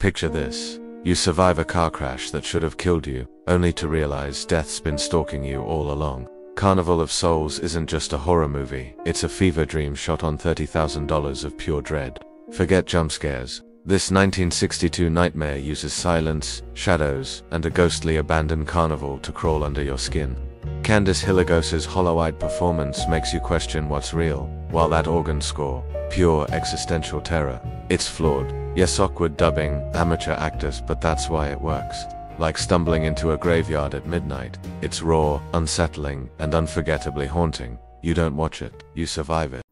Picture this. You survive a car crash that should have killed you, only to realize death's been stalking you all along. Carnival of Souls isn't just a horror movie, it's a fever dream shot on $30,000 of pure dread. Forget jump scares. This 1962 nightmare uses silence, shadows, and a ghostly abandoned carnival to crawl under your skin. Candace Hilligoss's hollow-eyed performance makes you question what's real, while that organ score, pure existential terror. It's flawed. Yes, awkward dubbing, amateur actors, but that's why it works. Like stumbling into a graveyard at midnight, it's raw, unsettling, and unforgettably haunting. You don't watch it, you survive it.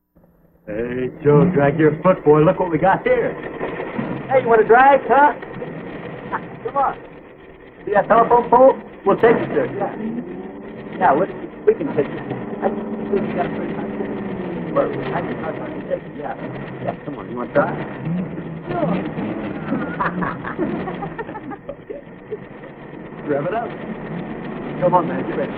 Hey, Joe, drag your foot, boy. Look what we got here. Hey, you want to drag, huh? Come on. See that telephone pole? We'll take you there, yeah. Yeah, we can take you. I can see you got a pretty nice thing. Well, I can take you, yeah. Yeah, come on. You want to try? Sure. Okay. Rev it up. Come on, man. Get ready.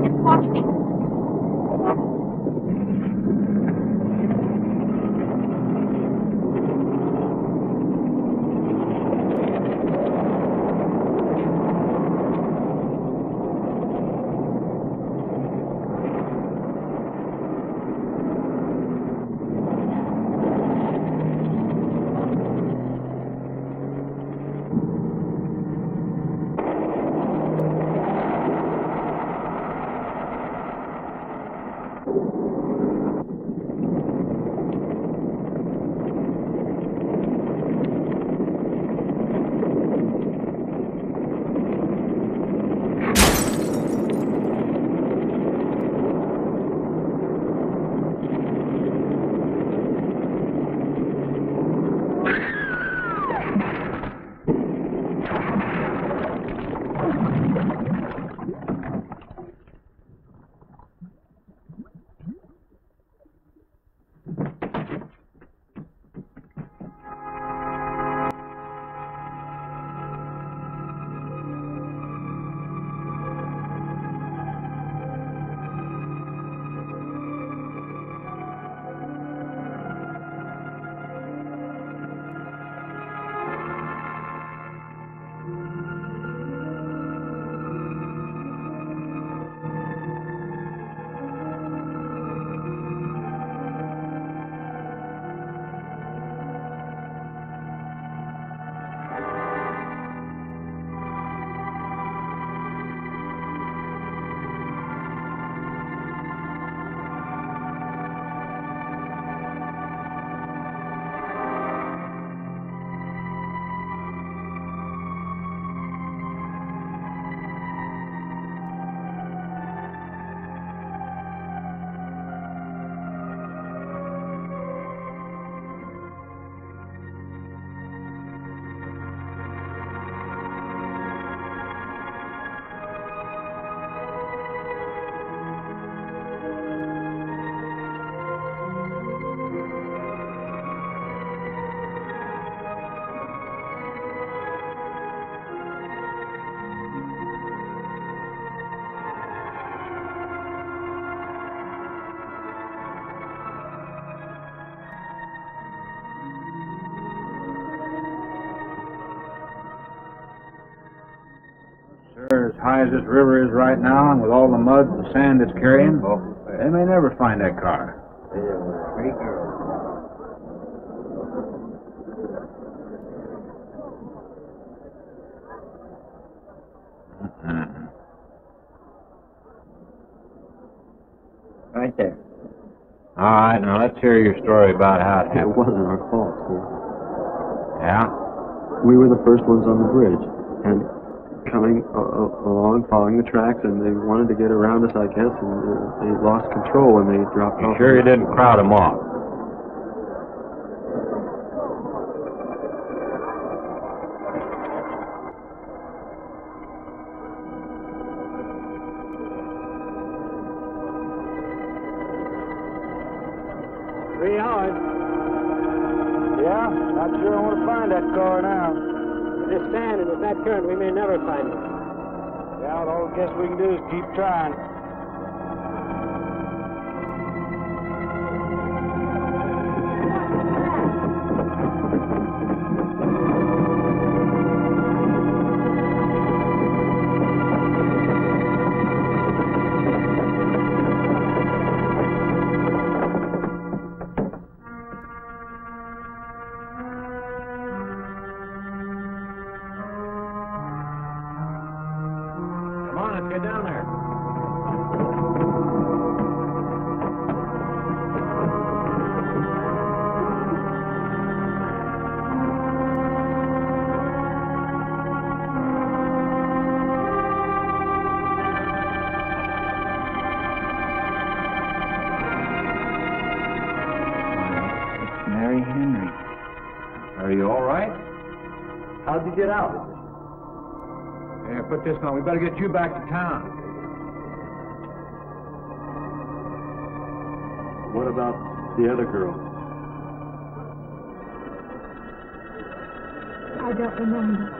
Just watch me. As high as this river is right now, and with all the mud and sand it's carrying, they may never find that car. Right there. All right, now let's hear your story about how it It happened. wasn't our fault, sir. Yeah? We were the first ones on the bridge, and coming along, following the tracks, and they wanted to get around us, I guess, and they lost control when they dropped You off. sure you didn't crowd them off? that car now. This sand and with that current, we may never find it. Yeah, all I guess we can do is keep trying. Get down there. It's Mary Henry. Are you all right? How'd you get out? Yeah, put this on. We better get you back to town. What about the other girl? I don't remember.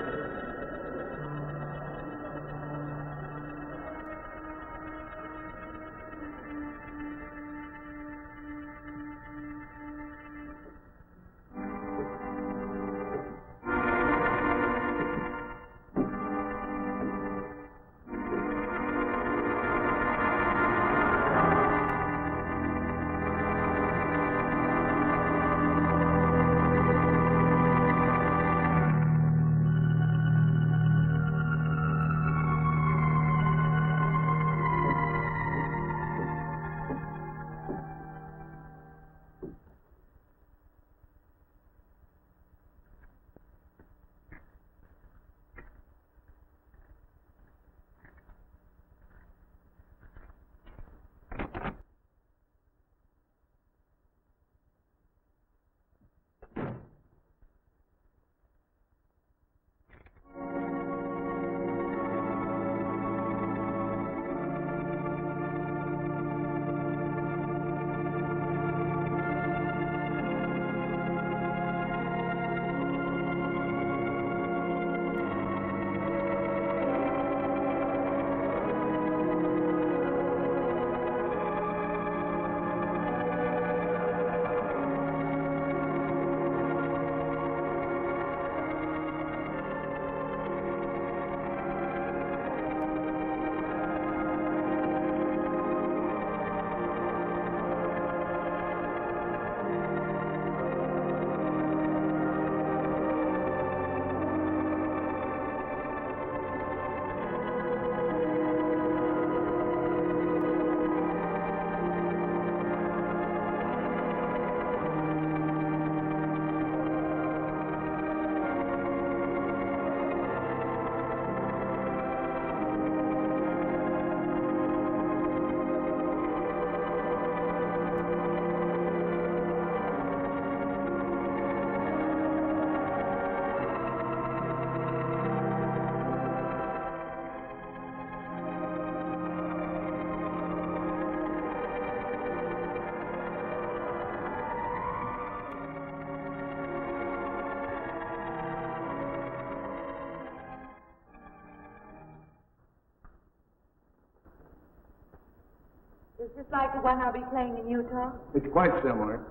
Is this like the one I'll be playing in Utah? It's quite similar.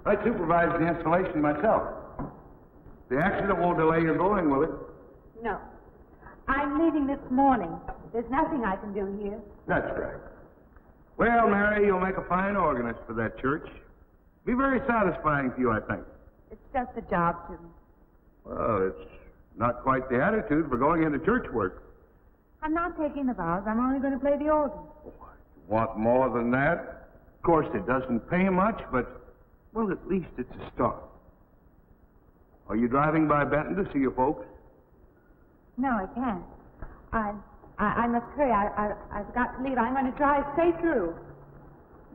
I supervised the installation myself. The accident won't delay your going, will it? No. I'm leaving this morning. There's nothing I can do here. That's right. Well, Mary, you'll make a fine organist for that church. Be very satisfying to you, I think. It's just a job to me. Well, it's not quite the attitude for going into church work. I'm not taking the vows. I'm only going to play the organ. You want more than that? Of course, it doesn't pay much, but, well, at least it's a start. Are you driving by Benton to see your folks? No, I can't. I must hurry. I've got to leave. I'm going to drive straight through.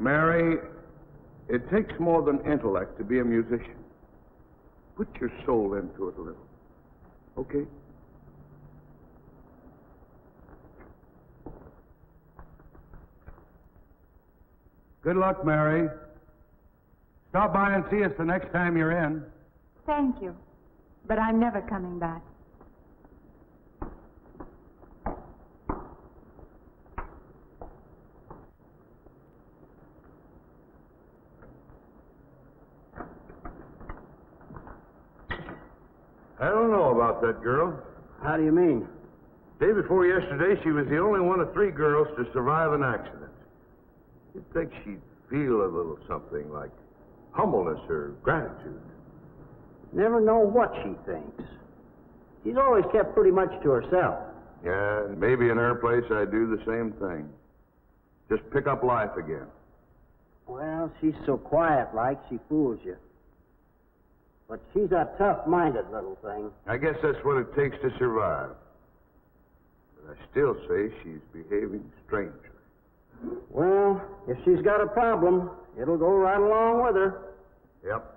Mary, it takes more than intellect to be a musician. Put your soul into it a little. Okay? Good luck, Mary. Stop by and see us the next time you're in. Thank you. But I'm never coming back. I don't know about that girl. How do you mean? Day before yesterday, she was the only one of 3 girls to survive an accident. You'd think she'd feel a little something like humbleness or gratitude. Never know what she thinks. She's always kept pretty much to herself. Yeah, and maybe in her place I'd do the same thing. Just pick up life again. Well, she's so quiet-like, she fools you. But she's a tough-minded little thing. I guess that's what it takes to survive. But I still say she's behaving strangely. Well, if she's got a problem, it'll go right along with her. Yep.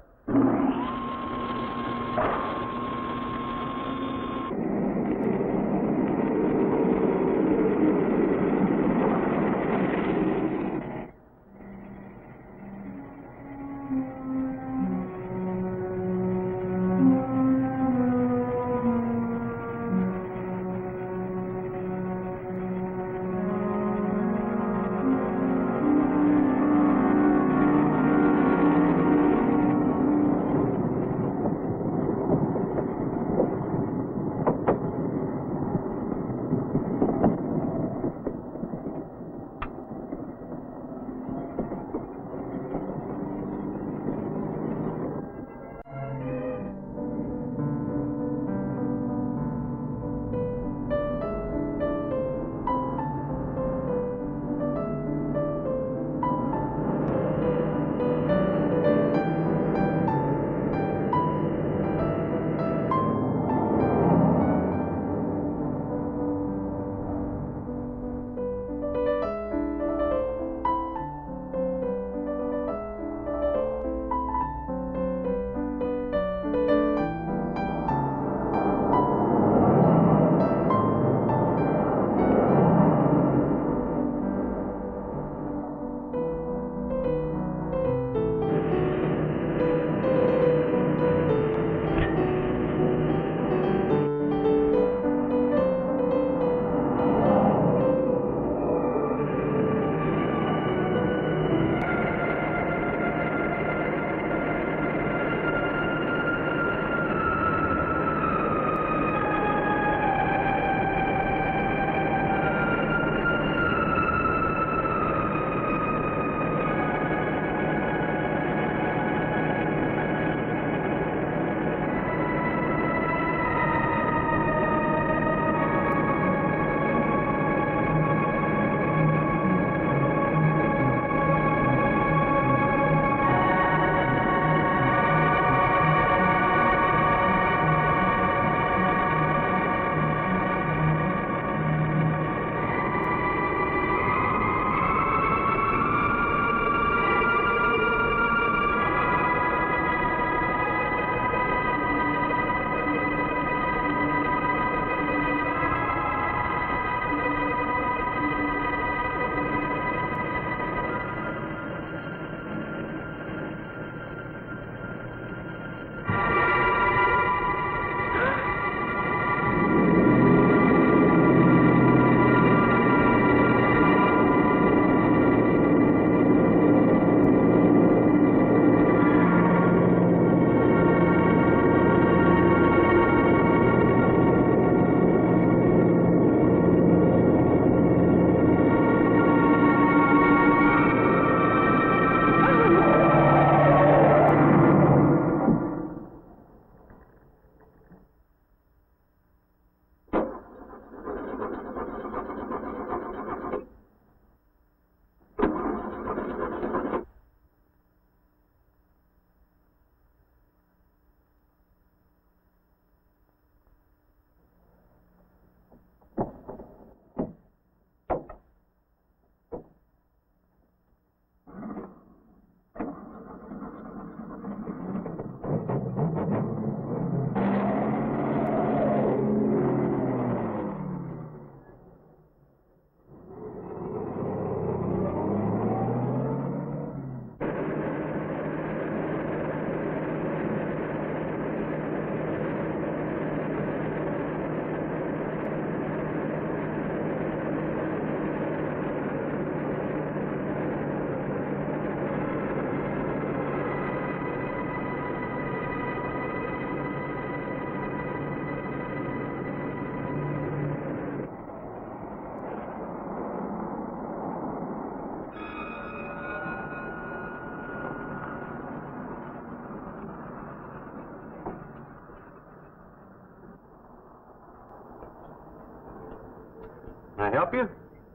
Can I help you?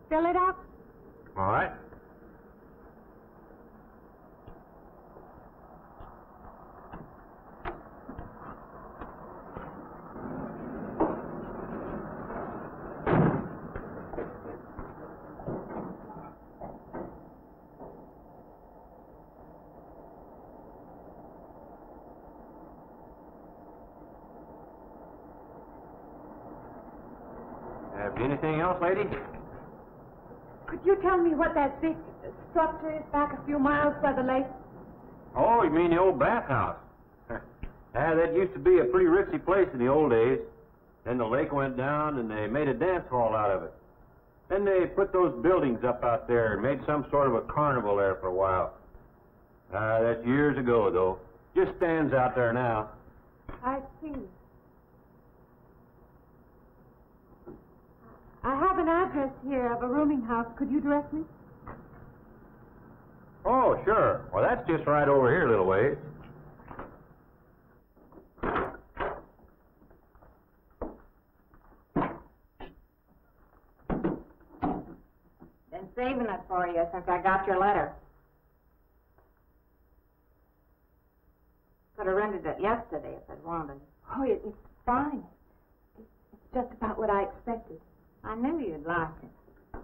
Fill it up? All right. Have anything else, lady? Could you tell me what that big structure is back a few miles by the lake? Oh, you mean the old bathhouse? That used to be a pretty ritzy place in the old days. Then the lake went down and they made a dance hall out of it. Then they put those buildings up out there and made some sort of a carnival there for a while. That's years ago, though. Just stands out there now. I see. I have an address here of a rooming house. Could you direct me? Oh, sure. Well, that's just right over here a little ways. Been saving it for you since I got your letter. Could have rented it yesterday if I'd wanted. Oh, it's fine. It's just about what I expected. I knew you'd like it.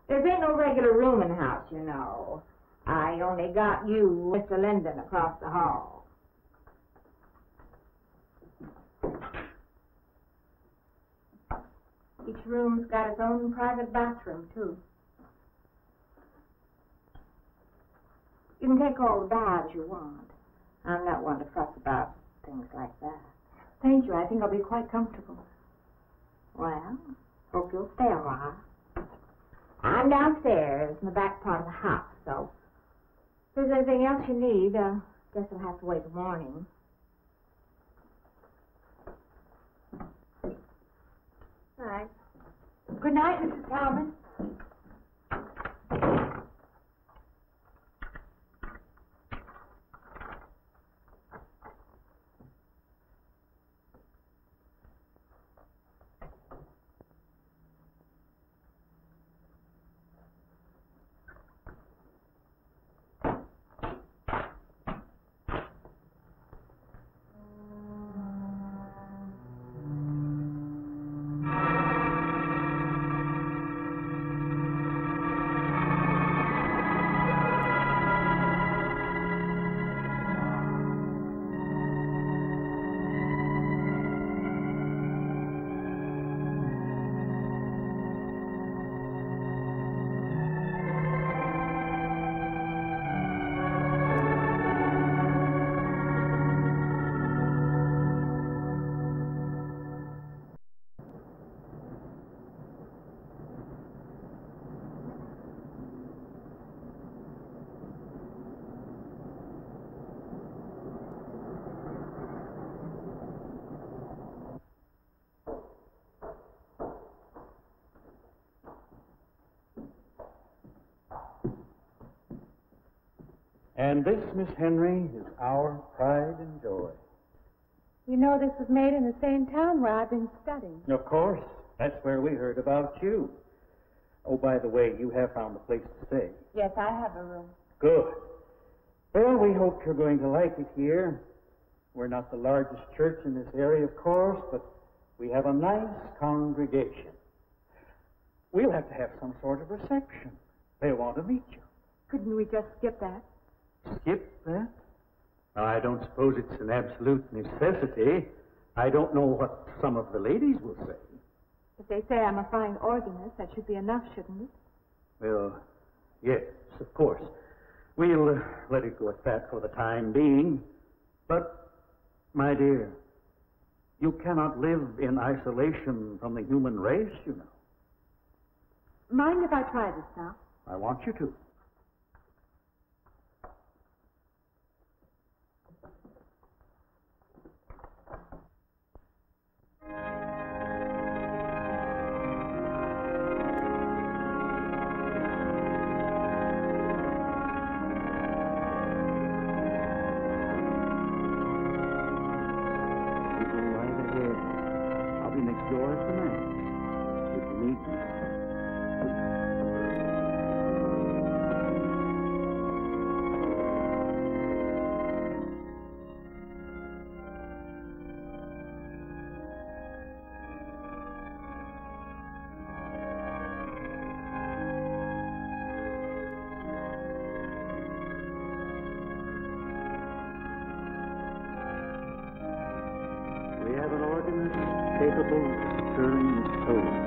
There ain't no regular rooming house, you know. I only got you, Mr. Linden, across the hall. Each room's got its own private bathroom, too. You can take all the baths you want. I'm not one to fuss about things like that. Thank you. I think I'll be quite comfortable. Well, hope you'll stay a while. I'm downstairs in the back part of the house, so if there's anything else you need, guess I'll have to wait till morning. All right. Good night, Mrs. Talman. And this, Miss Henry, is our pride and joy. You know this was made in the same town where I've been studying. Of course. That's where we heard about you. Oh, by the way, you have found a place to stay. Yes, I have a room. Good. Well, we hope you're going to like it here. We're not the largest church in this area, of course, but we have a nice congregation. We'll have to have some sort of reception. They'll want to meet you. Couldn't we just skip that? Skip that? I don't suppose it's an absolute necessity. I don't know what some of the ladies will say. If they say I'm a fine organist, that should be enough, shouldn't it? Well, yes, of course. We'll let it go at that for the time being. But, my dear, you cannot live in isolation from the human race, you know. Mind if I try this now? I want you to. need me. We have an organist capable of stirring the soul.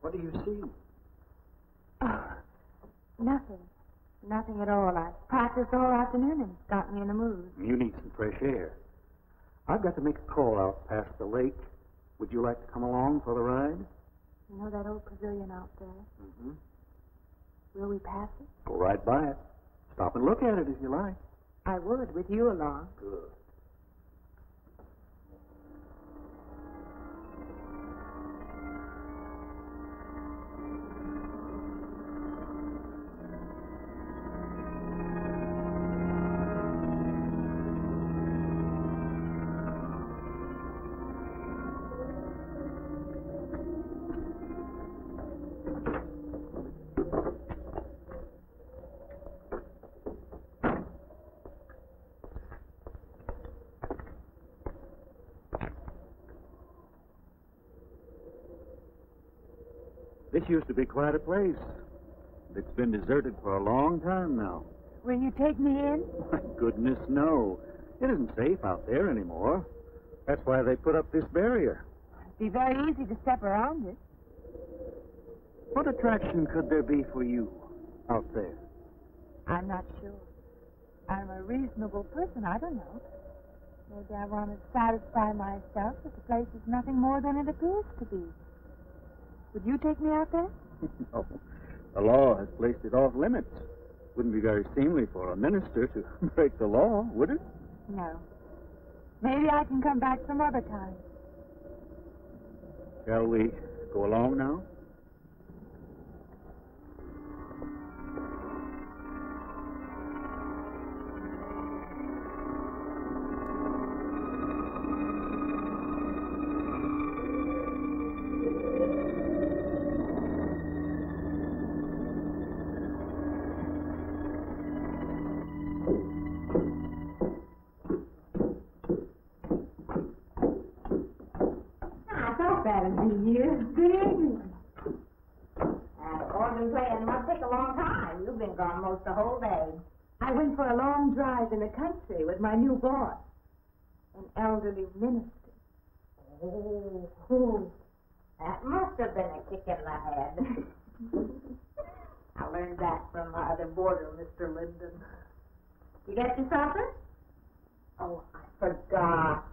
What do you see? Oh, nothing. Nothing at all. I practiced all afternoon and got me in the mood. You need some fresh air. I've got to make a call out past the lake. Would you like to come along for the ride? You know that old pavilion out there? Mm-hmm. Will we pass it? Go right by it. Stop and look at it if you like. I would, with you along. Good. This used to be quite a place. It's been deserted for a long time now. Will you take me in? My goodness, no. It isn't safe out there anymore. That's why they put up this barrier. It'd be very easy to step around it. What attraction could there be for you out there? I'm not sure. I'm a reasonable person. I don't know. Maybe I want to satisfy myself that the place is nothing more than it appears to be. Would you take me out there? No. The law has placed it off limits. Wouldn't be very seemly for a minister to break the law, would it? No. Maybe I can come back some other time. Shall we go along now? Good evening. Organ playing must take a long time. You've been gone most the whole day. I went for a long drive in the country with my new boss, an elderly minister. Oh, that must have been a kick in the head. I learned that from my other boarder, Mr. Linden. You get your supper? Oh, I forgot.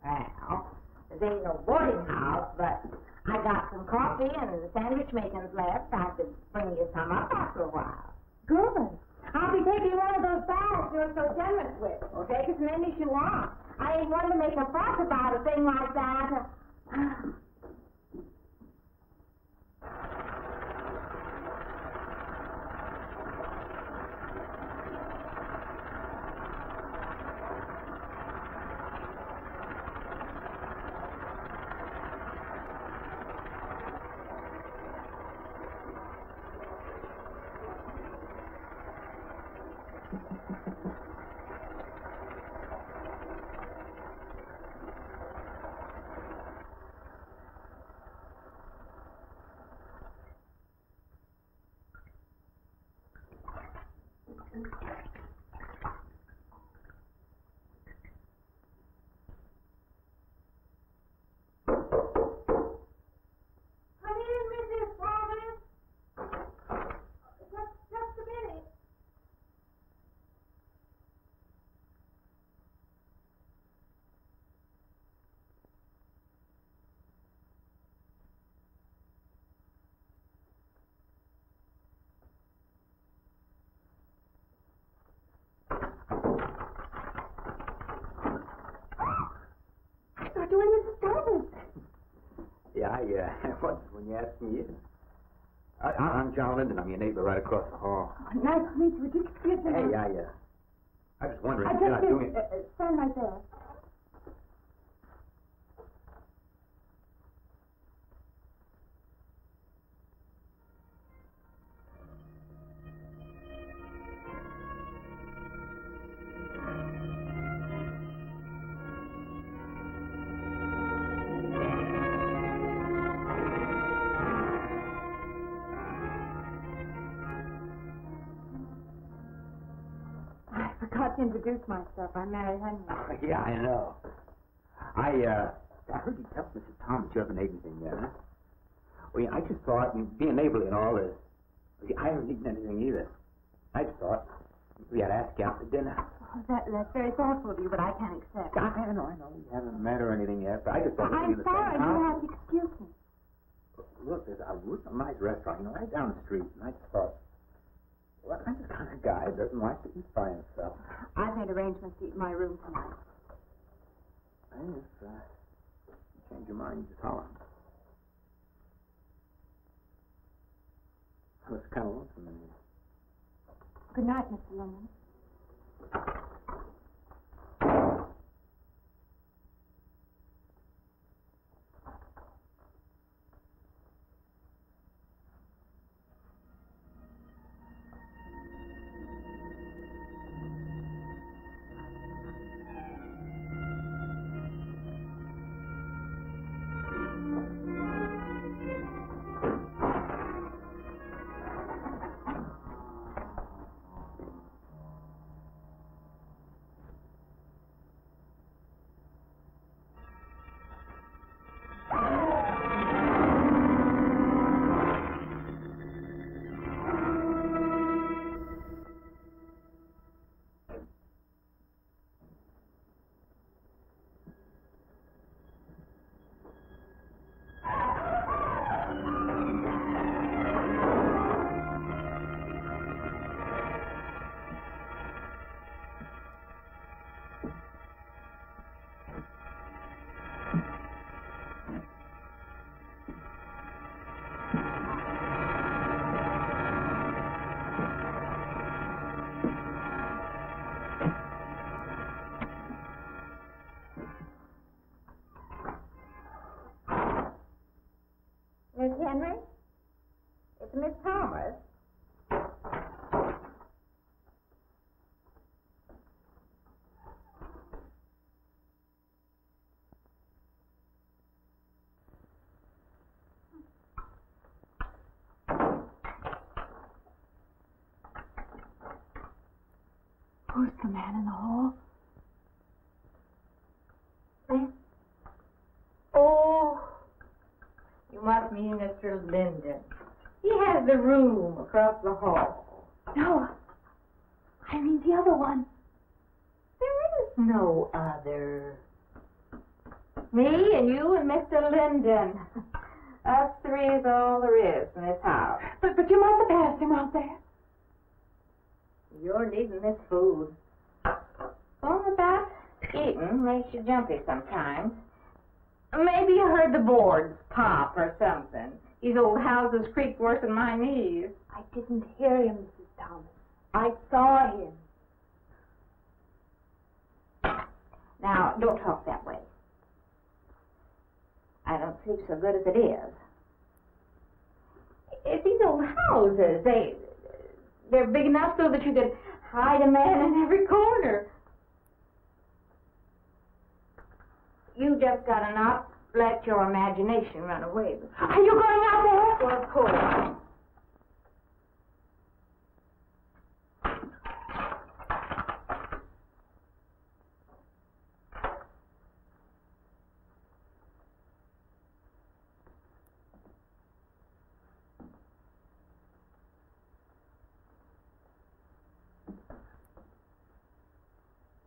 Well, this ain't no boarding house, but I got some coffee and sandwich makings left. I could bring you some up after a while. Good. I'll be taking one of those baths you're so generous with. Well, take as many as you want. I ain't one to make a fuss about a thing like that. I was when you asked me in. I'm John Linden. I'm your neighbor right across the hall. Oh, nice to meet you. Would you excuse me? Hey, I was wondering if you're not doing it. Stand right there. To introduce myself. I'm Mary Henry. Oh, yeah, I know. I heard you tell Mrs. Thomas you haven't ate anything yet, huh? Well, yeah, I just thought, being neighborly and all this, I haven't eaten anything either. I just thought we had to ask you out to dinner. Oh, that's very thoughtful of you, but I can't accept. I know. We haven't met or anything yet, but I just thought I'm sorry. You have to excuse me. Look, there's a real nice restaurant, right down the street, and I just thought, well, I'm the kind of guy that doesn't like to eat by himself. I've made arrangements to eat in my room tonight. Hey, if you change your mind, just holler. I was kind of lonesome in here. Good night, Mr. Linden. Miss Henry? It's Miss Thomas. Who's the man in the hall? Oh, you must mean Mr. Linden. He has the room across the hall. No, I mean the other one. There is no other. Me and you and Mr. Linden. Us three is all there is in this house. But you must have passed him out there. You're needing this food. All about eating makes you jumpy sometimes. Maybe you heard the boards pop or something. These old houses creak worse than my knees. I didn't hear him, Mrs. Thomas. I saw him. Now, don't talk that way. I don't sleep so good as it is. It's these old houses. They're big enough so that you could Hide a man in every corner. You just gotta not let your imagination run away with you. Are you going out there? Well, of course.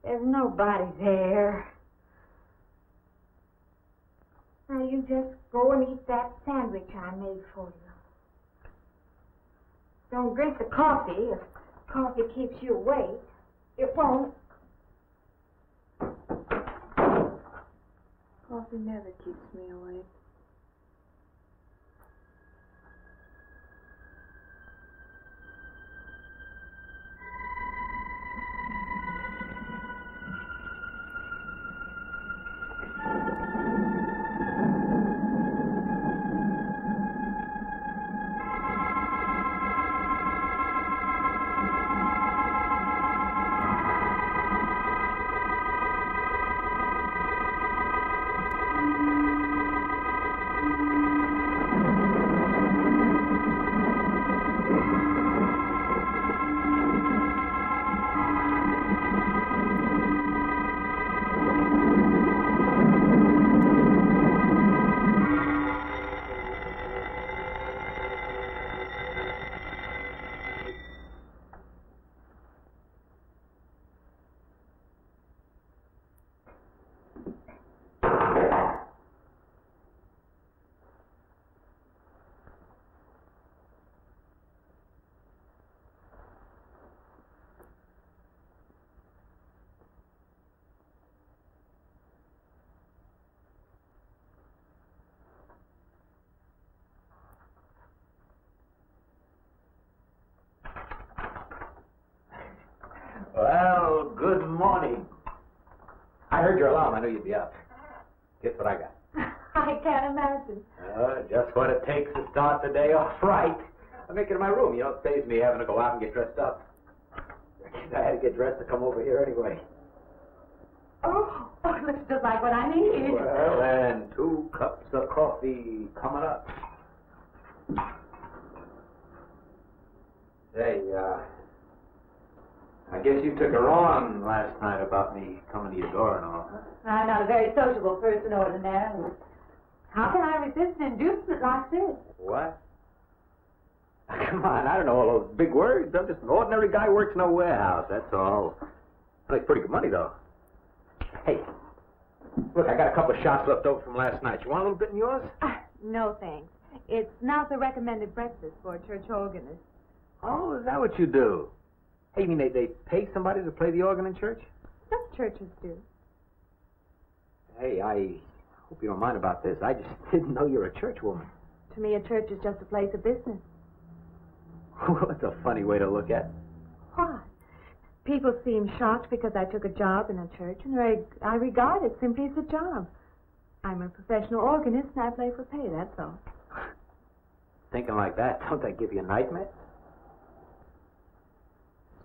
There's nobody there. Now you just go and eat that sandwich I made for you. Don't drink the coffee. If coffee keeps you awake, it won't. Coffee never keeps me awake. Well, good morning. I heard your alarm. I knew you'd be up. Guess what I got? I can't imagine. Just what it takes to start the day off right. I make it in my room. You know, it saves me having to go out and get dressed up. I had to get dressed to come over here anyway. Oh, it looks just like what I need. Well, and 2 cups of coffee coming up. Say, I guess you took her on last night about me coming to your door and all, huh? I'm not a very sociable person ordinarily. How can I resist an inducement like this? What? Come on, I don't know all those big words. I'm just an ordinary guy who works in a warehouse, that's all. I make pretty good money, though. Hey, look, I got a couple of shots left over from last night. You want a little bit in yours? No, thanks. It's not the recommended breakfast for a church organist. Oh, is that what you do? Hey, you mean they pay somebody to play the organ in church? Some churches do. Hey, I hope you don't mind about this. I just didn't know you were a church woman. To me, a church is just a place of business. Well, that's a funny way to look at it. Why? People seem shocked because I took a job in a church, and I regard it simply as a job. I'm a professional organist, and I play for pay, that's all. Thinking like that, don't that give you a nightmare?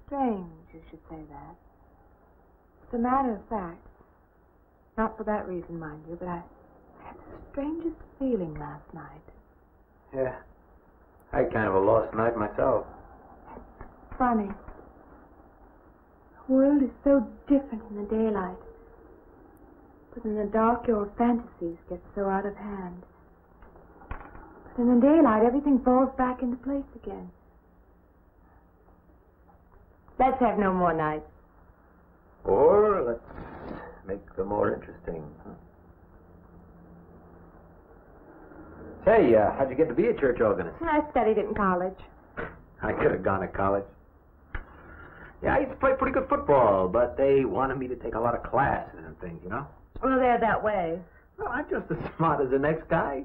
Strange you should say that. As a matter of fact, not for that reason, mind you, but I had the strangest feeling last night. Yeah, I had kind of a lost night myself. Funny. The world is so different in the daylight. But in the dark, your fantasies get so out of hand. But in the daylight, everything falls back into place again. Let's have no more nights. Or let's make them more interesting. Say, how'd you get to be a church organist? I studied it in college. I could have gone to college. Yeah, I used to play pretty good football, but they wanted me to take a lot of classes and things, you know? Well, they're that way. Well, I'm just as smart as the next guy.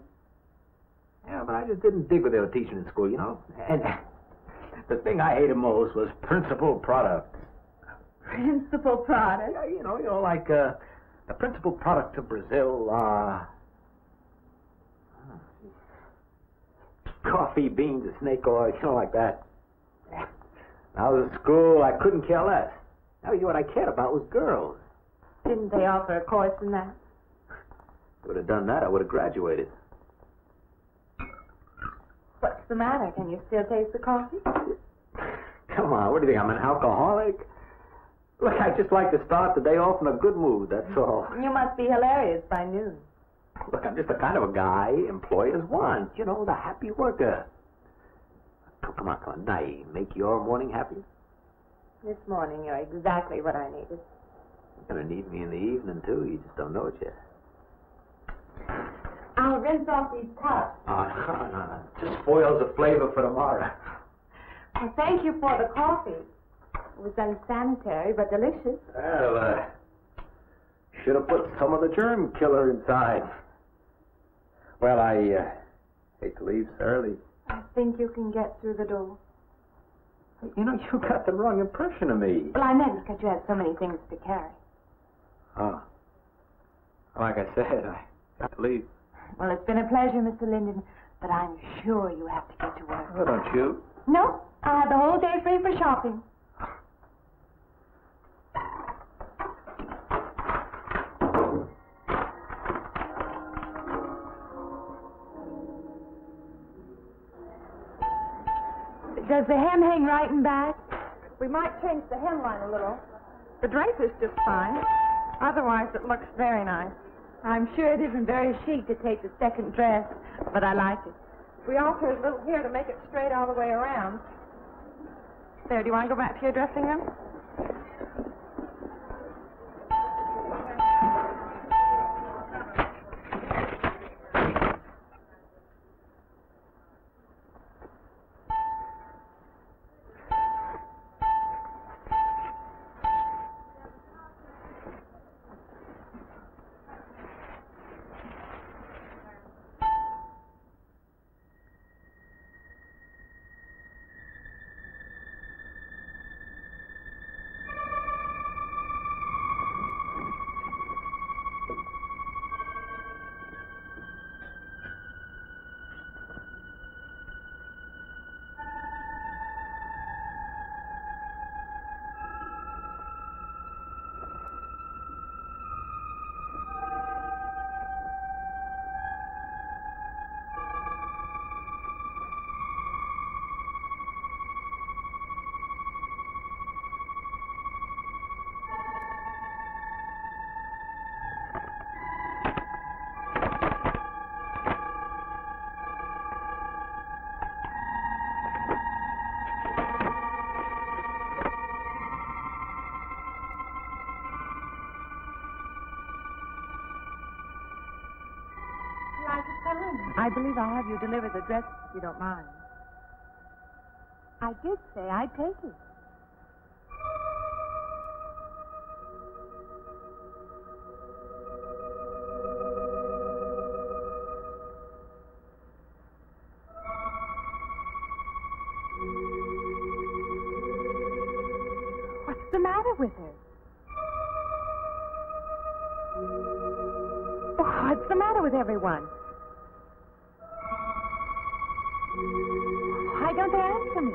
Yeah, but I just didn't dig what they were teaching in school, you know? And the thing I hated most was principal product. Principal product? Yeah, you know, like the principal product of Brazil, coffee, beans, snake oil, you know, like that. When I was at school, I couldn't care less. Now, what I cared about was girls. Didn't they offer a course in that? If I would have done that, I would have graduated. What's the matter? Can you still taste the coffee? Come on, what do you think? I'm an alcoholic? Look, I just like to start the day off in a good mood, that's all. You must be hilarious by noon. Look, I'm just the kind of a guy employers want. You know, the happy worker. Come on. Now, make your morning happy? This morning, you're exactly what I needed. You're going to need me in the evening, too. You just don't know it yet. I'll rinse off these cups. No. Just spoils the flavor for tomorrow. Well, thank you for the coffee. It was unsanitary, but delicious. Well, should have put some of the germ killer inside. Well, I hate to leave so early. I think you can get through the door. You know, you got the wrong impression of me. Well, I meant because you had so many things to carry. Oh. Like I said, I got to leave. Well, it's been a pleasure, Mr. Linden, but I'm sure you have to get to work. Oh, don't you? No, I have the whole day free for shopping. Does the hem hang right and back? We might change the hemline a little. The drape is just fine. Otherwise, it looks very nice. I'm sure it isn't very chic to take the second dress, but I like it. We altered a little here to make it straight all the way around. There, do you want to go back to your dressing room? I believe I'll have you deliver the dress if you don't mind. I did say I'd take it. What's the matter with her? What's the matter with everyone? Why don't they answer me?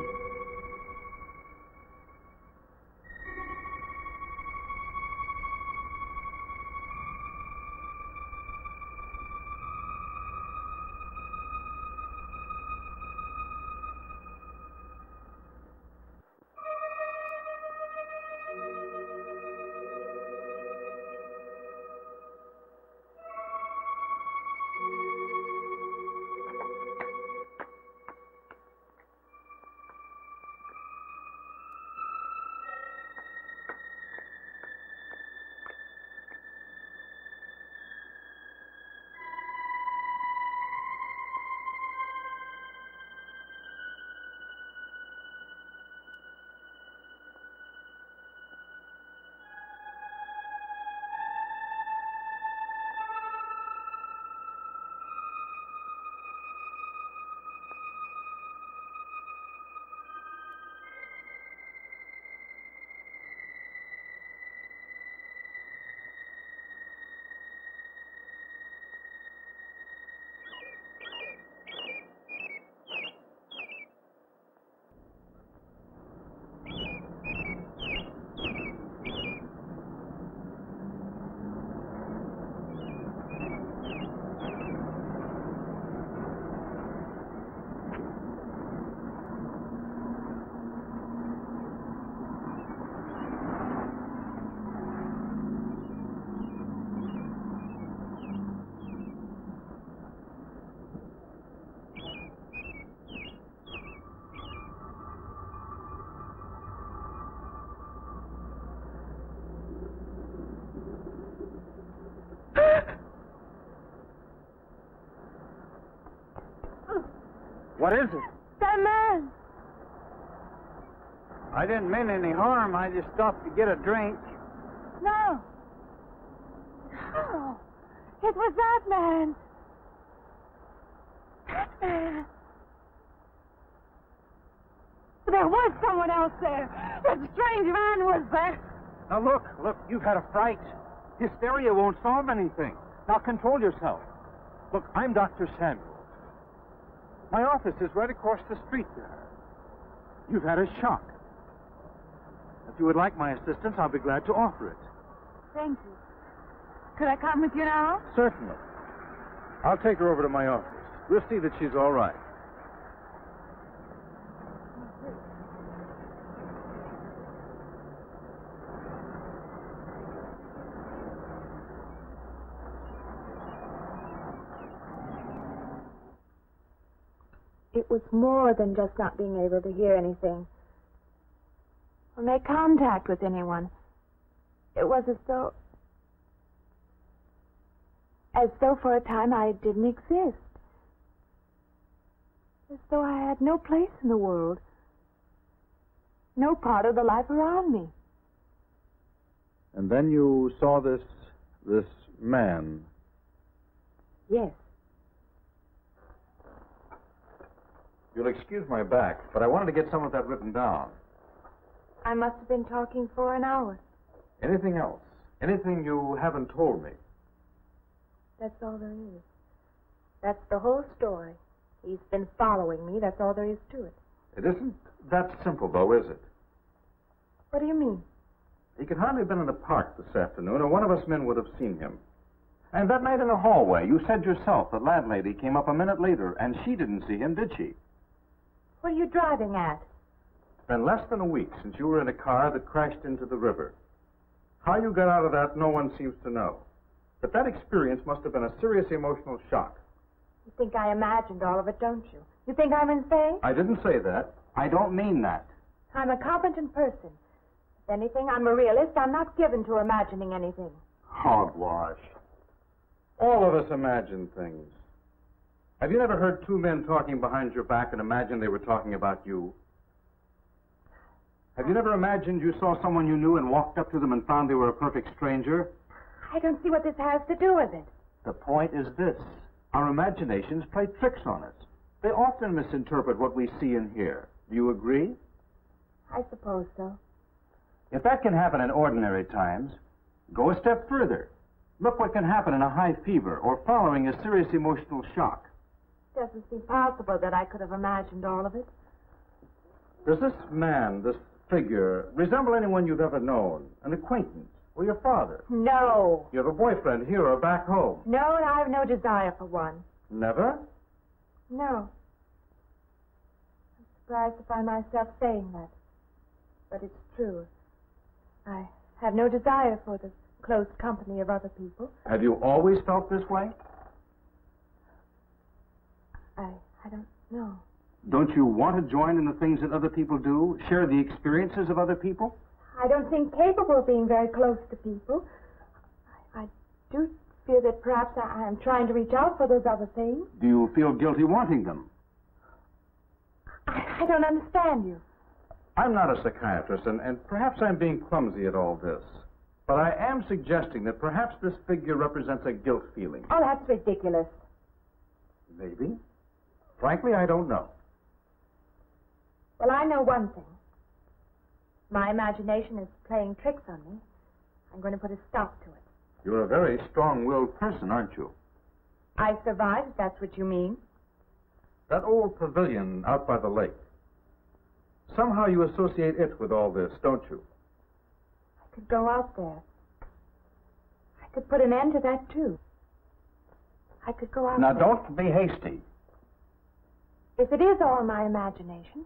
What is it? That man. I didn't mean any harm. I just stopped to get a drink. No. Oh, it was that man. That man. There was someone else there. That strange man was there. Now, look, you've had a fright. Hysteria won't solve anything. Now, control yourself. Look, I'm Dr. Samuels. My office is right across the street there. You've had a shock. If you would like my assistance, I'll be glad to offer it. Thank you. Could I come with you now? Certainly. I'll take her over to my office. We'll see that she's all right. It was more than just not being able to hear anything or make contact with anyone. It was as though for a time I didn't exist. As though I had no place in the world. No part of the life around me. And then you saw this man. Yes. You'll excuse my back, but I wanted to get some of that written down. I must have been talking for an hour. Anything else? Anything you haven't told me? That's all there is. That's the whole story. He's been following me. That's all there is to it. It isn't that simple, though, is it? What do you mean? He could hardly have been in the park this afternoon, or one of us men would have seen him. And that night in the hallway, you said yourself the landlady came up a minute later, and she didn't see him, did she? What are you driving at? It's been less than a week since you were in a car that crashed into the river. How you got out of that, no one seems to know. But that experience must have been a serious emotional shock. You think I imagined all of it, don't you? You think I'm insane? I didn't say that. I don't mean that. I'm a competent person. If anything, I'm a realist. I'm not given to imagining anything. Hogwash. All of us imagine things. Have you never heard two men talking behind your back and imagined they were talking about you? Have you never imagined you saw someone you knew and walked up to them and found they were a perfect stranger? I don't see what this has to do with it. The point is this. Our imaginations play tricks on us. They often misinterpret what we see and hear. Do you agree? I suppose so. If that can happen in ordinary times, go a step further. Look what can happen in a high fever or following a serious emotional shock. It doesn't seem possible that I could have imagined all of it. Does this man, this figure, resemble anyone you've ever known? An acquaintance? Or your father? No. You have a boyfriend here or back home? No, and I have no desire for one. Never? No. I'm surprised to find myself saying that. But it's true. I have no desire for the close company of other people. Have you always felt this way? I don't know. Don't you want to join in the things that other people do? Share the experiences of other people? I don't think capable of being very close to people. I do feel that perhaps I am trying to reach out for those other things. Do you feel guilty wanting them? I don't understand you. I'm not a psychiatrist, and perhaps I'm being clumsy at all this. But I am suggesting that perhaps this figure represents a guilt feeling. Oh, that's ridiculous. Maybe. Frankly, I don't know. Well, I know one thing. My imagination is playing tricks on me. I'm going to put a stop to it. You're a very strong-willed person, aren't you? I survived, if that's what you mean. That old pavilion out by the lake. Somehow you associate it with all this, don't you? I could go out there. I could put an end to that, too. I could go out Now, there. don't be hasty. If it is all my imagination,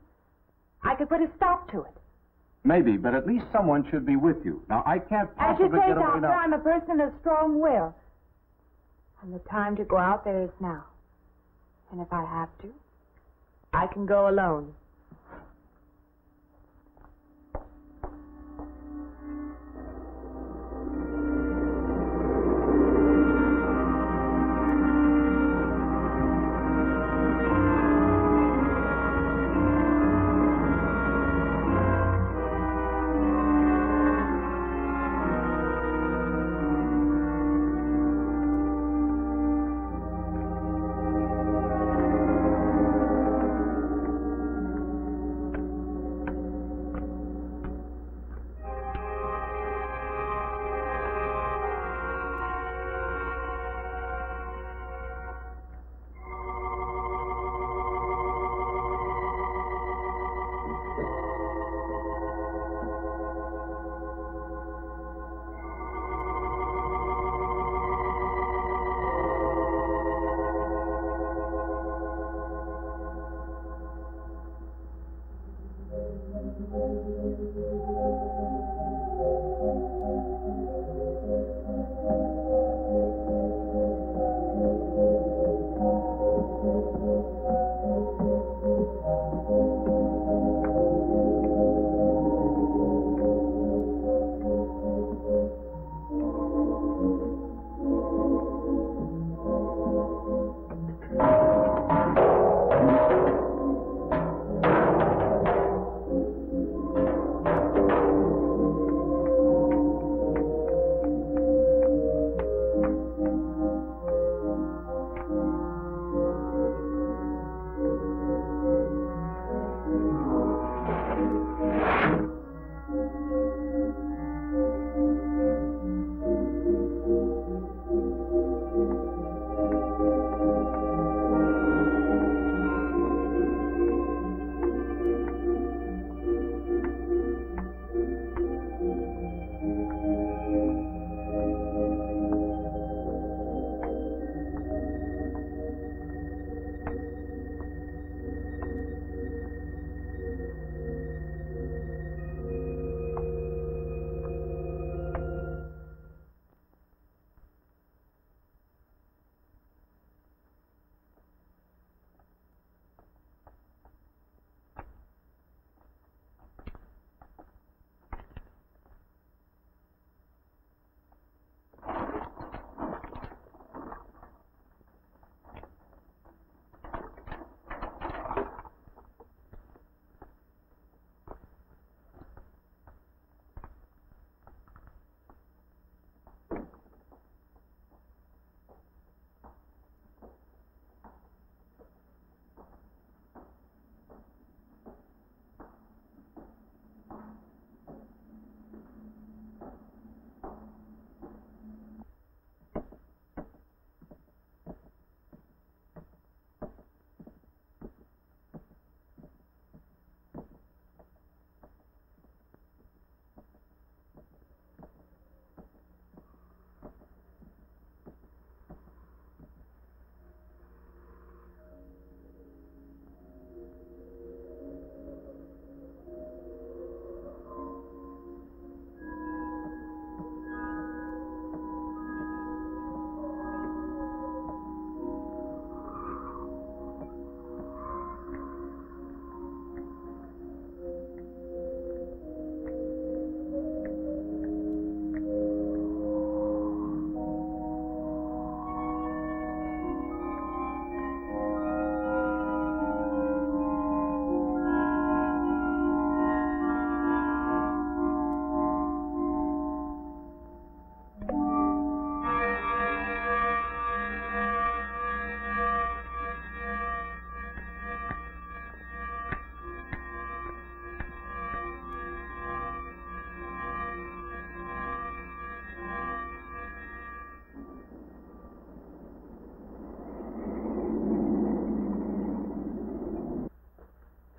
I could put a stop to it. Maybe, but at least someone should be with you. Now, I can't As you possibly say, get away Doctor, now. I'm a person of strong will. And the time to go out there is now. And if I have to, I can go alone.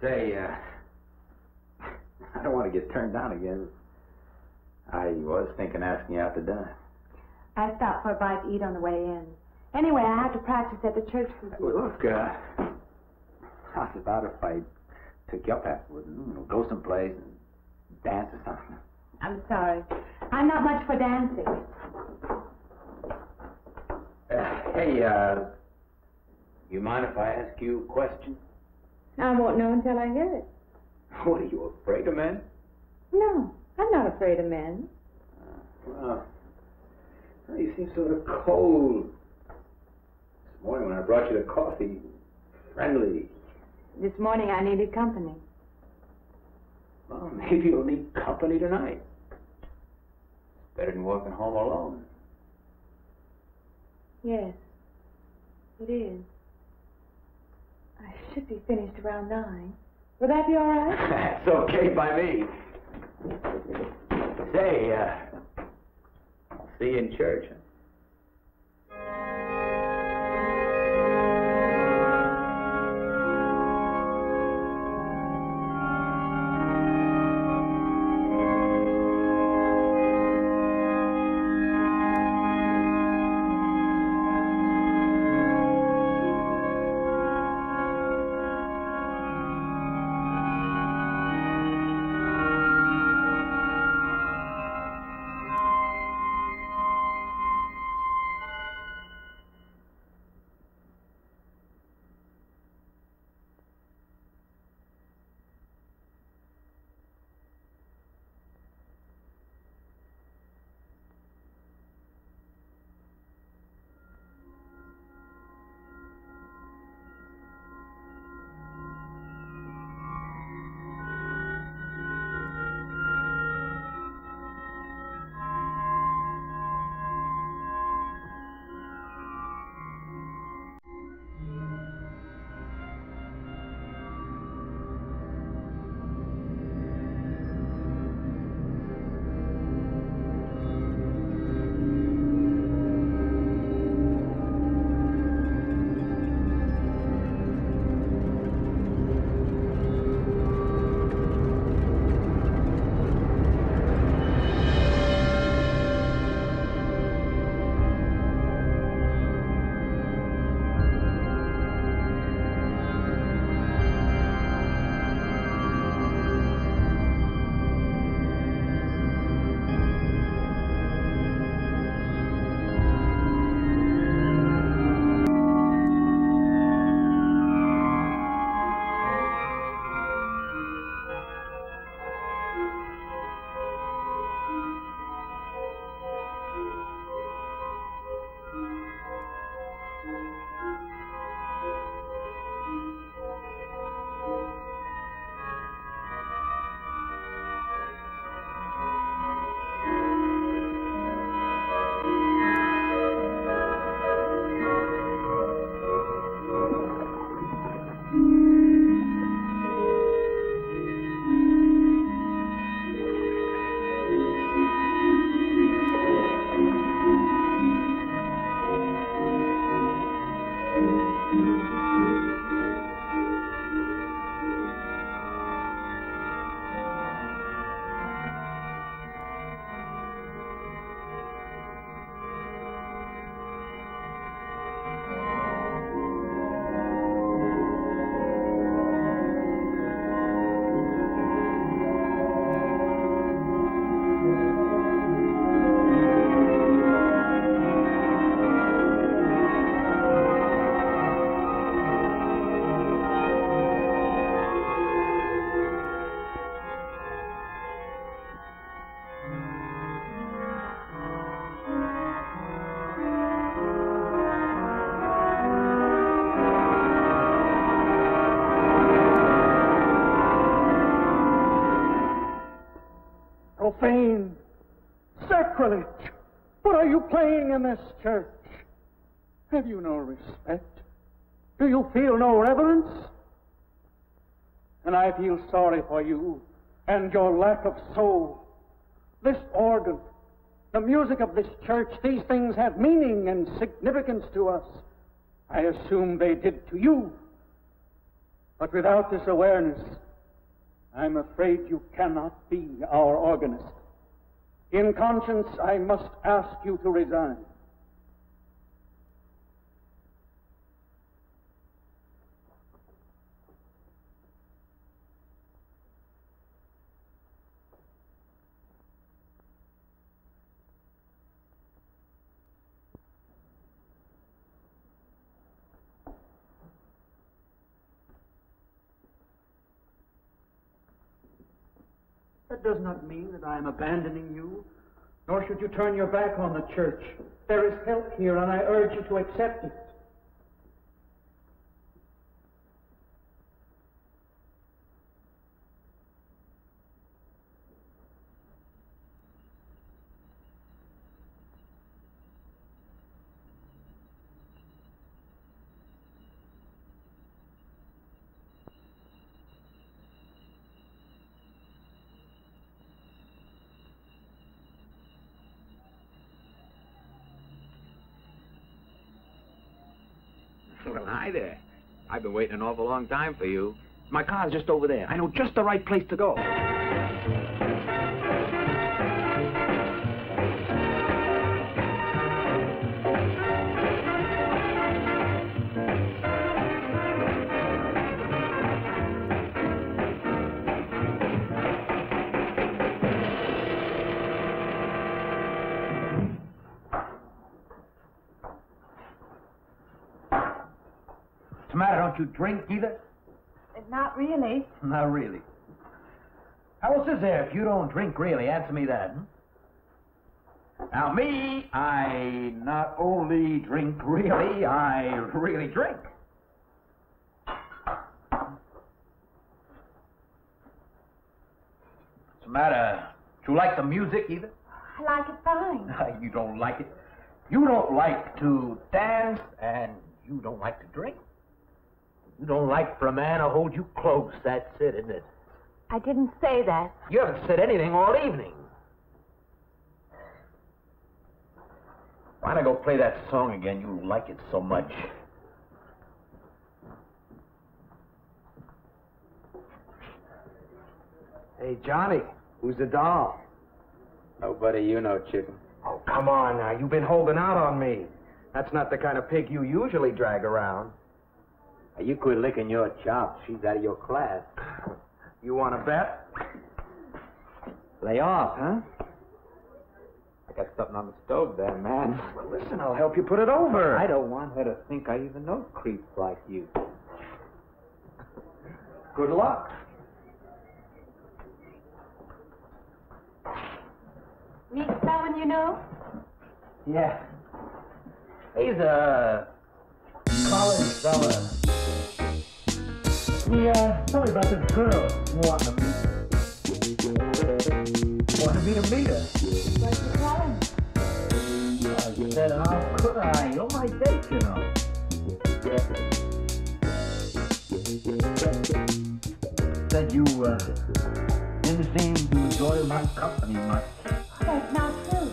Say, I don't want to get turned down again. I was thinking asking you out to dinner. I stopped for a bite to eat on the way in. Anyway, I have to practice at the church. Well, look, how's about if I took you up afterward and go someplace and dance or something? I'm sorry. I'm not much for dancing. Hey, you mind if I ask you a question? I won't know until I hear it. What, are you afraid of men? No, I'm not afraid of men. Well, you seem sort of cold. This morning when I brought you the coffee, friendly. This morning I needed company. Well, maybe you'll need company tonight. Better than working home alone. Yes, it is. I should be finished around 9. Will that be all right? That's okay by me. Say, I'll see you in church. Profane. Sacrilege. What are you playing in this church? Have you no respect? Do you feel no reverence? And I feel sorry for you and your lack of soul. This organ, the music of this church, these things have meaning and significance to us. I assume they did to you. But without this awareness, I'm afraid you cannot be our organist. In conscience, I must ask you to resign. That does not mean that I am abandoning you, nor should you turn your back on the church. There is help here, and I urge you to accept it. Well, hi there. I've been waiting an awful long time for you. My car's just over there. I know just the right place to go. What's the matter? Don't you drink either? Not really. Not really. How else is there if you don't drink really? Answer me that. Now, me, I not only drink really, I really drink. What's the matter? Do you like the music either? I like it fine. You don't like it. You don't like to dance, and you don't like to drink. You don't like for a man to hold you close. That's it, isn't it? I didn't say that. You haven't said anything all evening. Why not go play that song again? You like it so much. Hey, Johnny, who's the doll? Nobody you know, chicken. Oh, come on now. You've been holding out on me. That's not the kind of pig you usually drag around. You quit licking your chops. She's out of your class. You want to bet? Lay off, huh? I got something on the stove there, man. Well, listen, I'll help you put it over. I don't want her to think I even know creeps like you. Good luck. Meet someone you know? Yeah. He's a college fella. Tell me about this girl you want to meet. Wanted me to meet her. What'd you tell him? I said, how could I? You're my date, you know. Said you didn't seem to enjoy my company much. That's not true.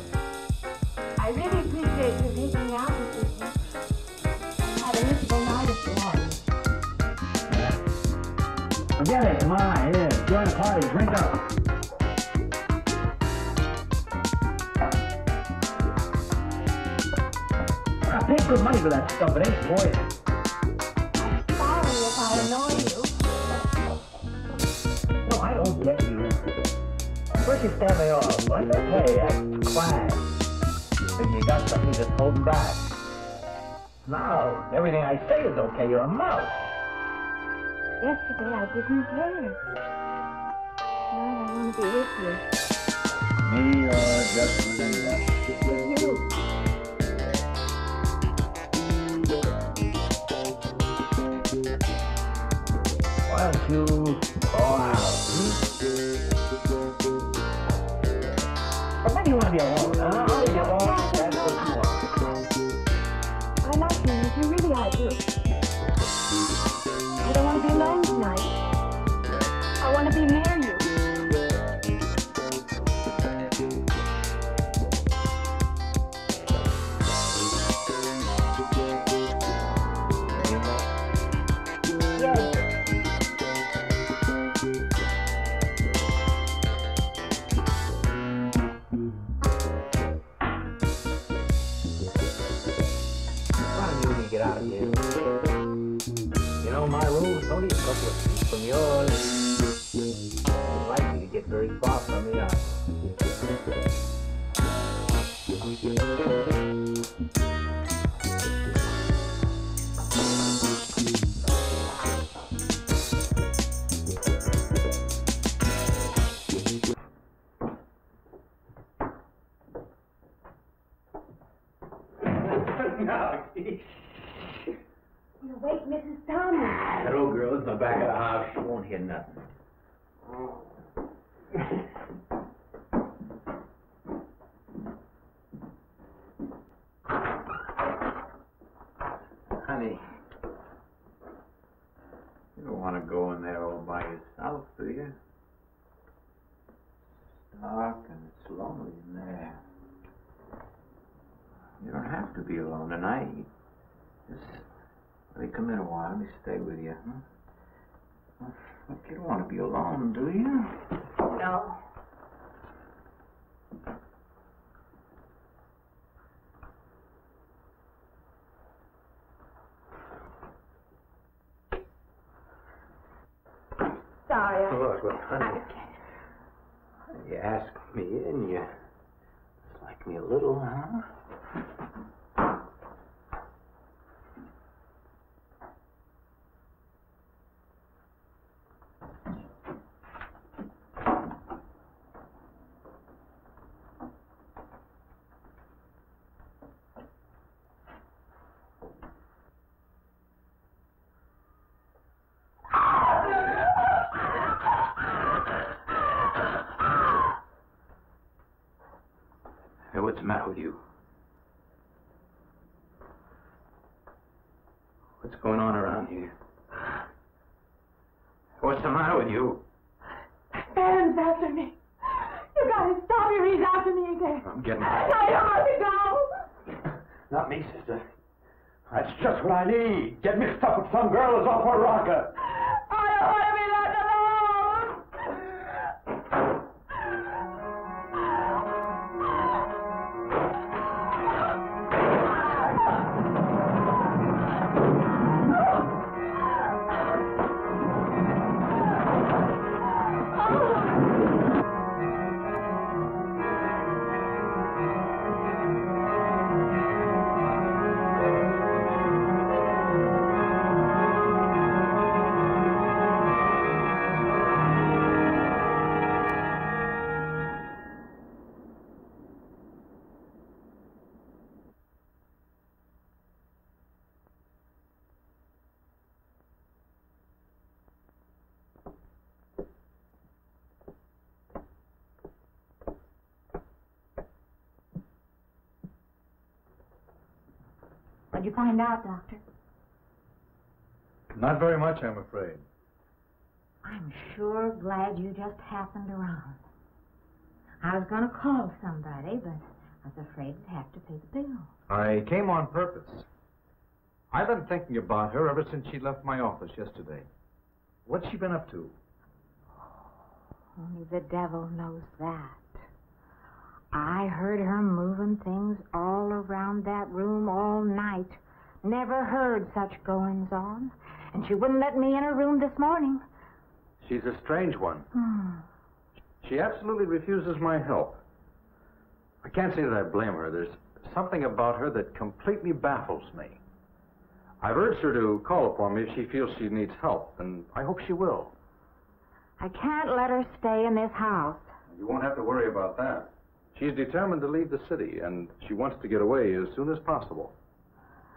I really appreciate you taking me out this evening. I had a miserable night if you want. Forget it, come on, here, join the party, drink up. I paid good money for that stuff, it ain't poison. I'm sorry if I annoy you. No, I don't get you. First you stand me off, like, okay, that's quiet. Then you got something that's holding back. Now, everything I say is okay, you're a mouse. Yesterday I didn't care. Now I want to be with you. Me or just with You. Why don't you go out? You want to be alone, huh? I'll be alone. That's what you want. I like you, Nicky, really I do. I don't want to be alone tonight. I want to be near you. Yes. Get out of here. You know, my room is only a couple of feet from yours. It's likely to get very far from me. You wake Mrs. Thomas. That old girl is in the back of the house. She won't hear nothing. Honey, you don't want to go in there all by yourself, do you? It's dark and it's lonely in there. You don't have to be alone tonight. Just let me come in a while. Let me stay with you. Look, you don't want to be alone, do you? No. Sorry. Look, honey. You asked me in, you like me a little, huh? Hey, what's the matter with you? What's going on around here? What's the matter with you? Aaron's after me. You gotta stop him. He's after me again. I'm getting... I don't want to go. Not me, sister. That's just what I need. Get mixed up with some girl who's off her rocker. I don't want to be left alone. What'd you find out, Doctor? Not very much, I'm afraid. I'm sure glad you just happened around. I was going to call somebody, but I was afraid I'd have to pay the bill. I came on purpose. I've been thinking about her ever since she left my office yesterday. What's she been up to? Only the devil knows that. I heard her moving things all around that room all night. Never heard such goings on. And she wouldn't let me in her room this morning. She's a strange one. She absolutely refuses my help. I can't say that I blame her. There's something about her that completely baffles me. I've urged her to call upon me if she feels she needs help, and I hope she will. I can't let her stay in this house. You won't have to worry about that. She's determined to leave the city, and she wants to get away as soon as possible.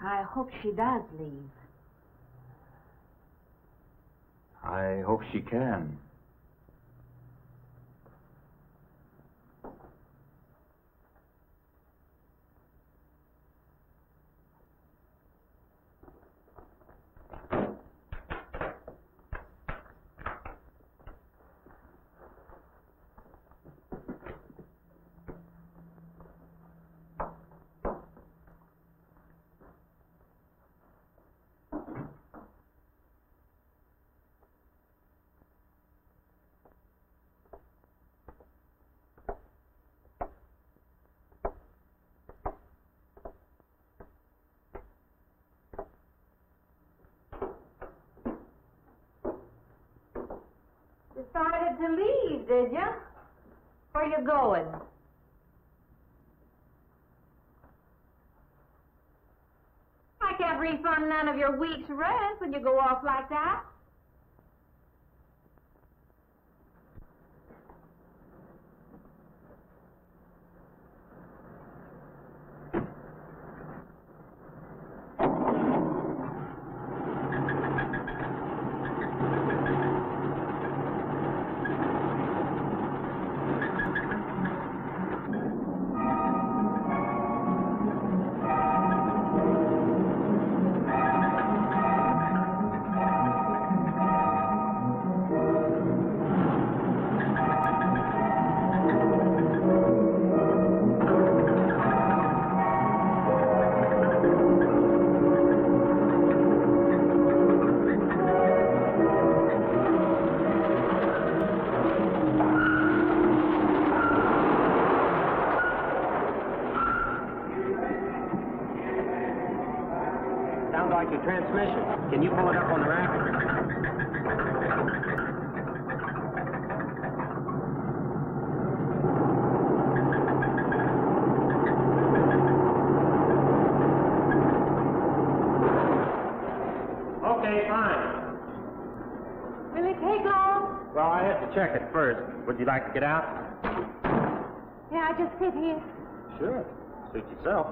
I hope she does leave. I hope she can. Decided to leave, did you? Where you going? I can't refund none of your week's rent when you go off like that. Transmission. Can you pull it up on the rack? Okay, fine. Will it take long? Well, I have to check it first. Would you like to get out? Yeah, I just sit here. Sure. Suit yourself.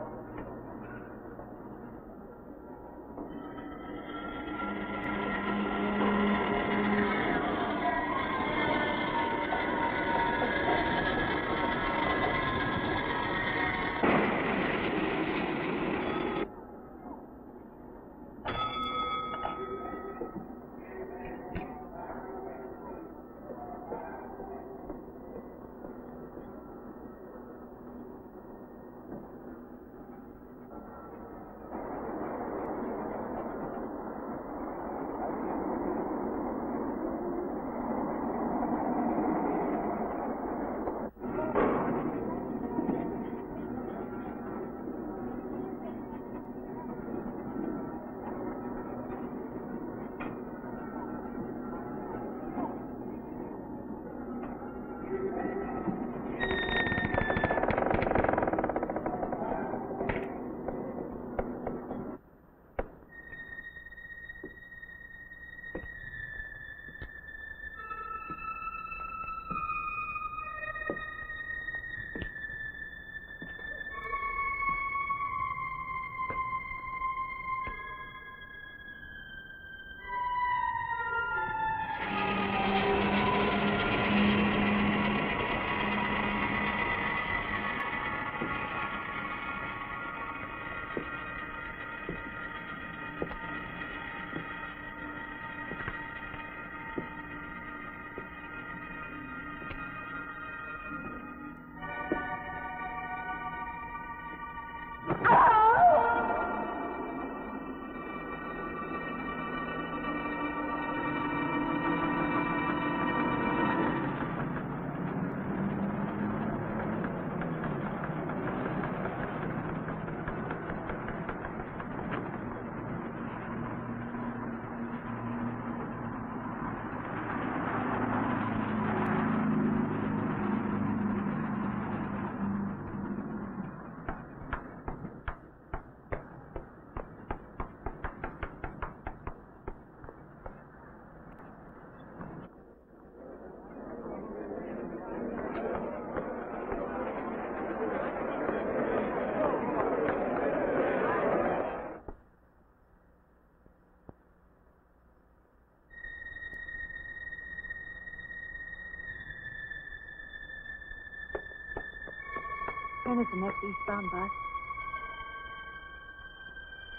When is the next eastbound bus?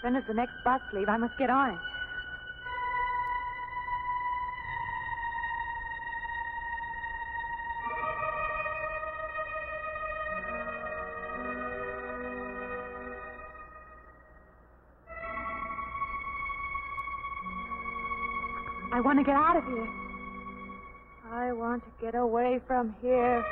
When does the next bus leave? I must get on it. I want to get out of here. I want to get away from here.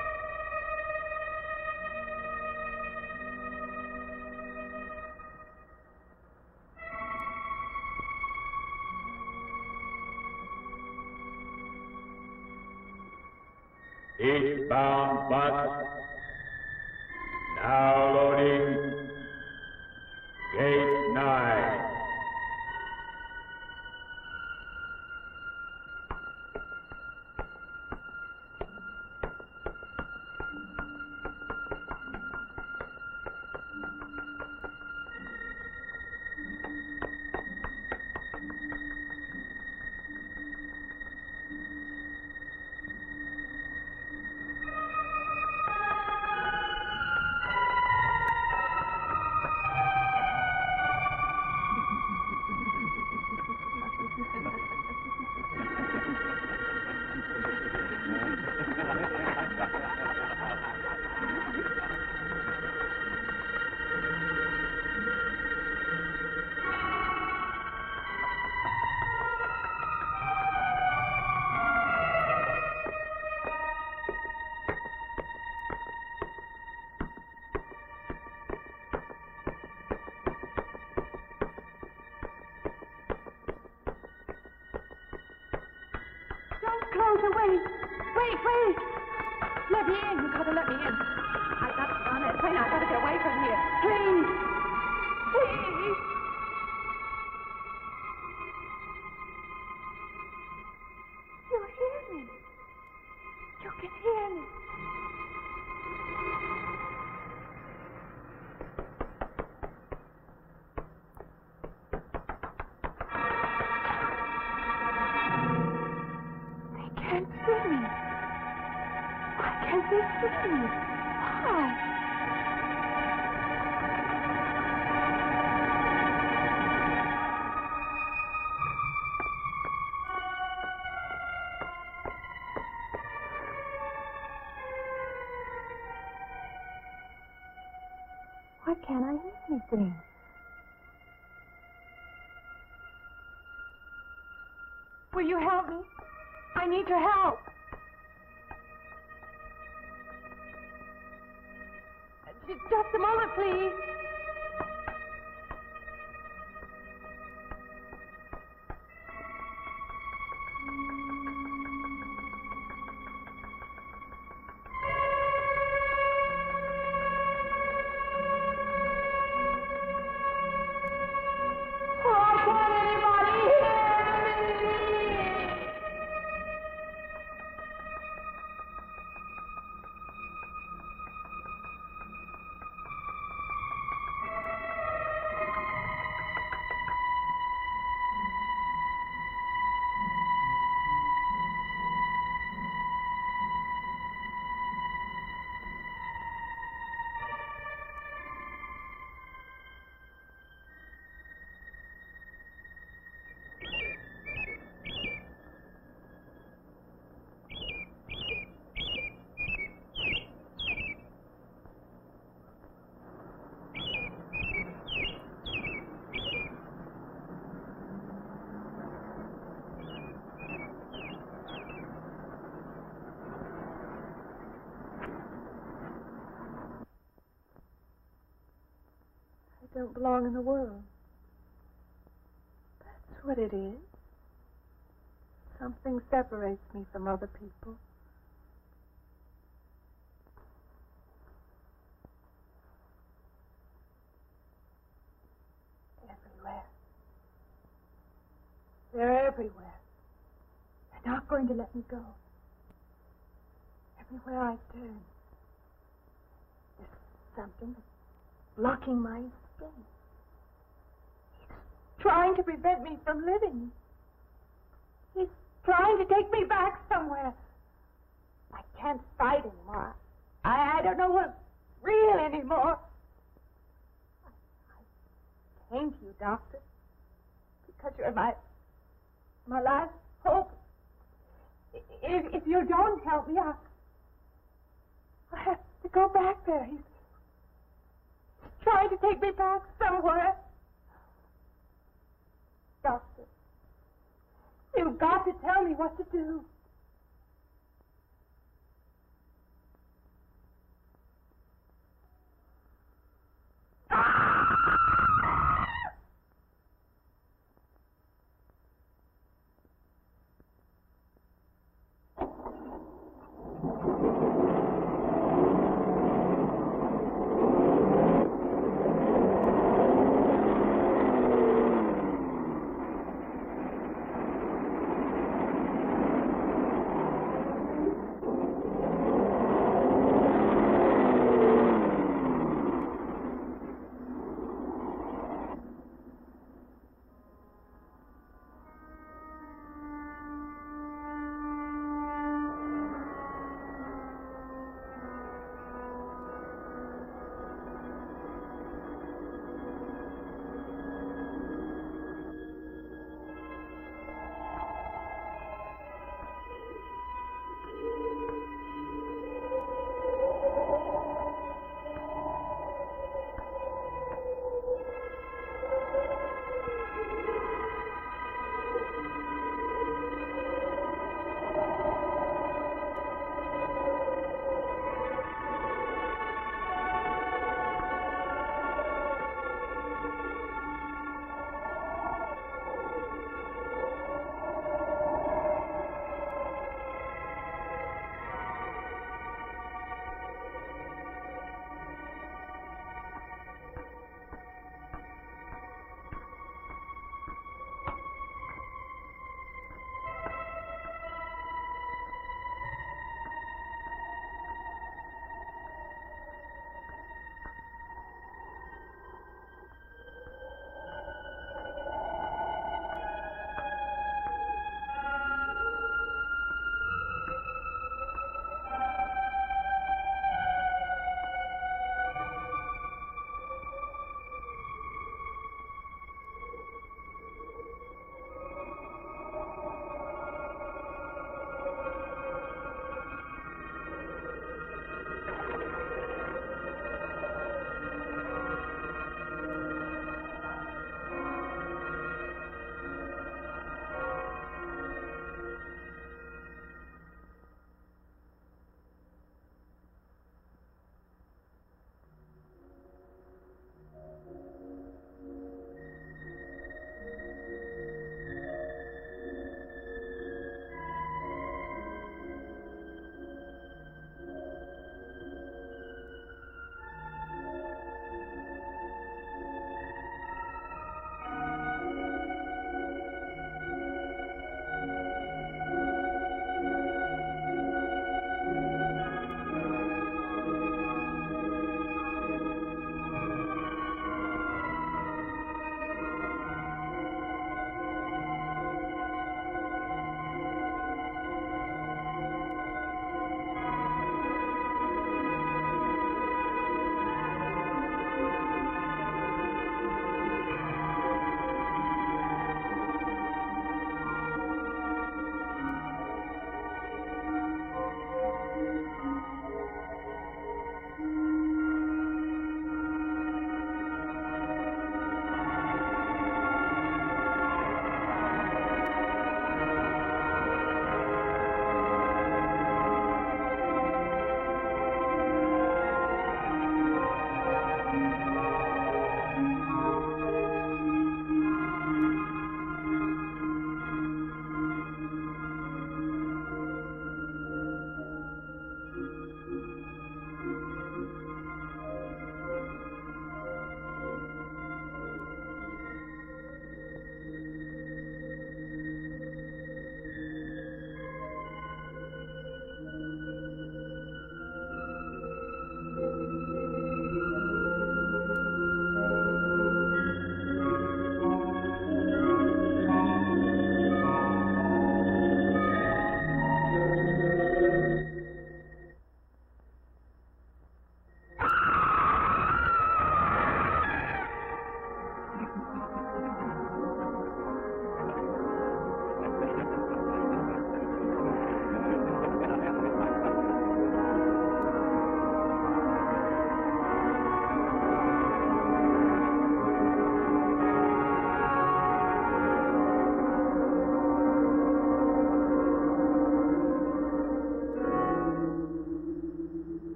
Eastbound bus. Now loading. Gate 9. Wait! Let me in. You gotta let me in. I gotta get on that train. I gotta get away from here. Please! Please! You hear me? You can hear me. They can't see me. Why can't they see me? Why? Why can't I hear anything? Will you help me? I need your help. Just a moment, please. Why can't anybody hear me? I don't belong in the world. That's what it is. Something separates me from other people. Everywhere. They're everywhere. They're not going to let me go. Everywhere I turn, there's something that's blocking my escape. He's trying to prevent me from living. He's trying to take me back somewhere. I can't fight anymore. I don't know what's real anymore. I came to you, Doctor, because you're my last hope. If you don't help me, I have to go back there. He's trying to take me back somewhere. Doctor, you've got to tell me what to do.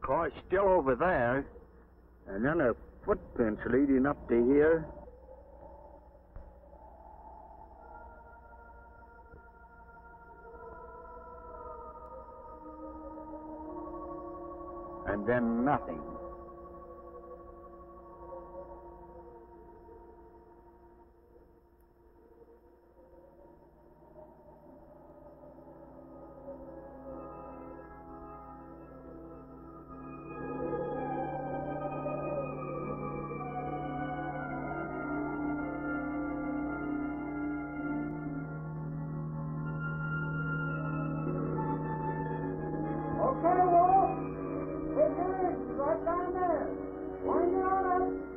car's still over there. And then the footprints leading up to here. And then nothing. Okay, Wolf. Take it easy, right down there. Wind it on up.